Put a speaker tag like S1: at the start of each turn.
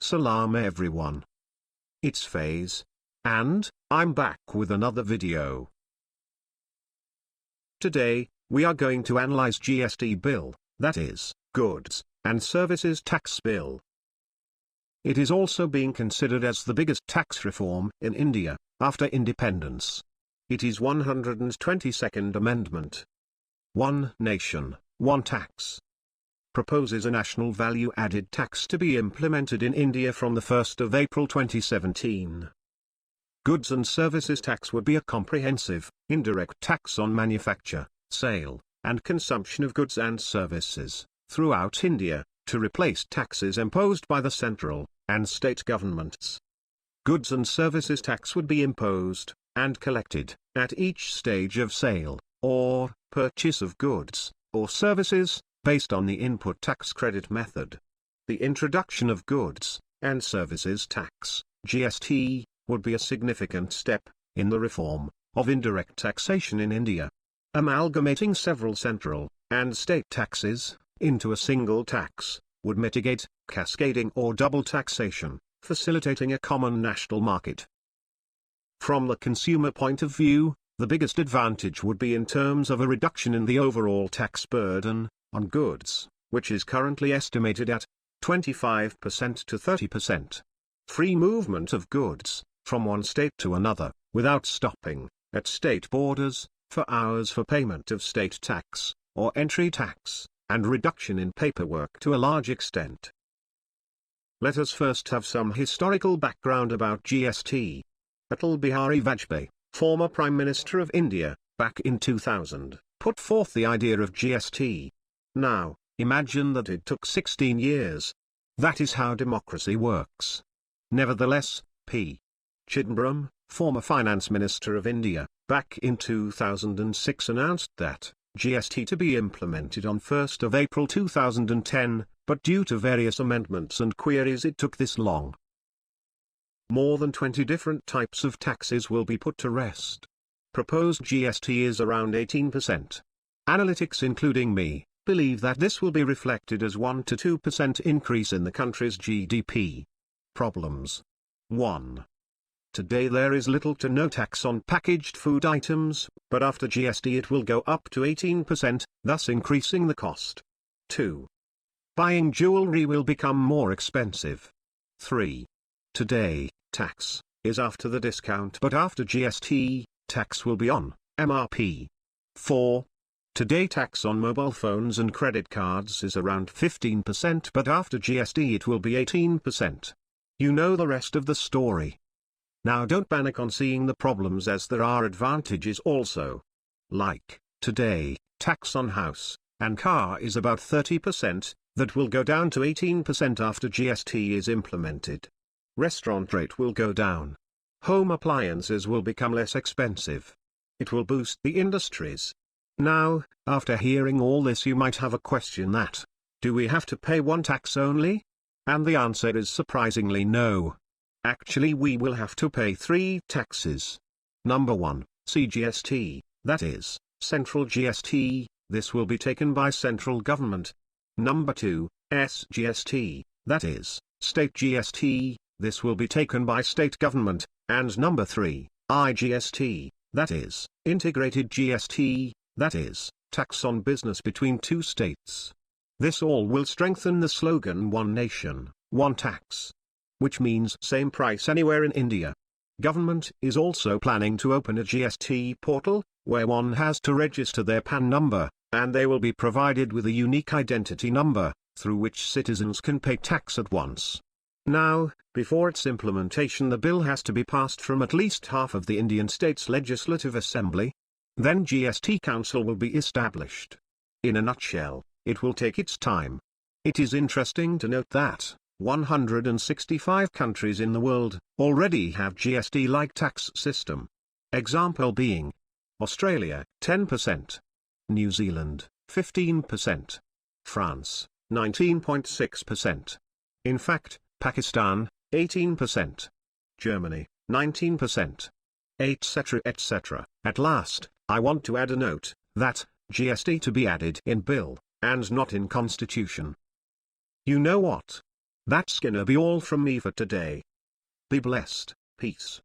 S1: Salam everyone. It's Faiz. And, I'm back with another video. Today, we are going to analyze GST Bill, that is, Goods and Services Tax Bill. It is also being considered as the biggest tax reform in India, after independence. It is 122nd Amendment. One Nation, One Tax. Proposes a national value-added tax to be implemented in India from the 1st of April 2017. Goods and Services Tax would be a comprehensive, indirect tax on manufacture, sale, and consumption of goods and services, throughout India, to replace taxes imposed by the central and state governments. Goods and Services Tax would be imposed, and collected, at each stage of sale, or purchase of goods, or services, based on the input tax credit method. The introduction of Goods and Services Tax, GST, would be a significant step in the reform of indirect taxation in India. Amalgamating several central and state taxes into a single tax would mitigate cascading or double taxation, facilitating a common national market. From the consumer point of view, the biggest advantage would be in terms of a reduction in the overall tax burden on goods, which is currently estimated at 25% to 30%. Free movement of goods from one state to another, without stopping at state borders for hours for payment of state tax or entry tax, and reduction in paperwork to a large extent. Let us first have some historical background about GST. Atal Bihari Vajpayee, former Prime Minister of India, back in 2000, put forth the idea of GST. Now, imagine that it took 16 years. That is how democracy works. Nevertheless, P. Chidambaram, former Finance Minister of India, back in 2006 announced that GST to be implemented on 1st of April 2010, but due to various amendments and queries it took this long. More than 20 different types of taxes will be put to rest. Proposed GST is around 18%. Analytics including me believe that this will be reflected as 1 to 2% increase in the country's GDP. Problems. 1. Today there is little to no tax on packaged food items, but after GST it will go up to 18%, thus increasing the cost. 2. Buying jewelry will become more expensive. 3. Today, tax is after the discount, but after GST, tax will be on MRP. 4. Today tax on mobile phones and credit cards is around 15%, but after GST it will be 18%. You know the rest of the story. Now don't panic on seeing the problems, as there are advantages also. Like, today, tax on house and car is about 30%, that will go down to 18% after GST is implemented. Restaurant rate will go down. Home appliances will become less expensive. It will boost the industries. Now, after hearing all this, you might have a question that, do we have to pay one tax only? And the answer is surprisingly no. Actually we will have to pay 3 taxes. Number 1, CGST, that is, Central GST, this will be taken by central government. Number 2, SGST, that is, State GST, this will be taken by state government. And number 3, IGST, that is, Integrated GST, that is, tax on business between 2 states. This all will strengthen the slogan One Nation, One Tax, which means same price anywhere in India. Government is also planning to open a GST portal, where one has to register their PAN number, and they will be provided with a unique identity number, through which citizens can pay tax at once. Now, before its implementation the bill has to be passed from at least half of the Indian state's legislative assembly. Then GST Council will be established. In a nutshell, it will take its time. It is interesting to note that 165 countries in the world already have GST-like tax system. Example being Australia 10%, New Zealand 15%, France 19.6%. In fact, Pakistan 18%, Germany 19%, etc. etc. At last, I want to add a note that GST to be added in bill and not in constitution. You know what? That's gonna be all from me for today. Be blessed, peace.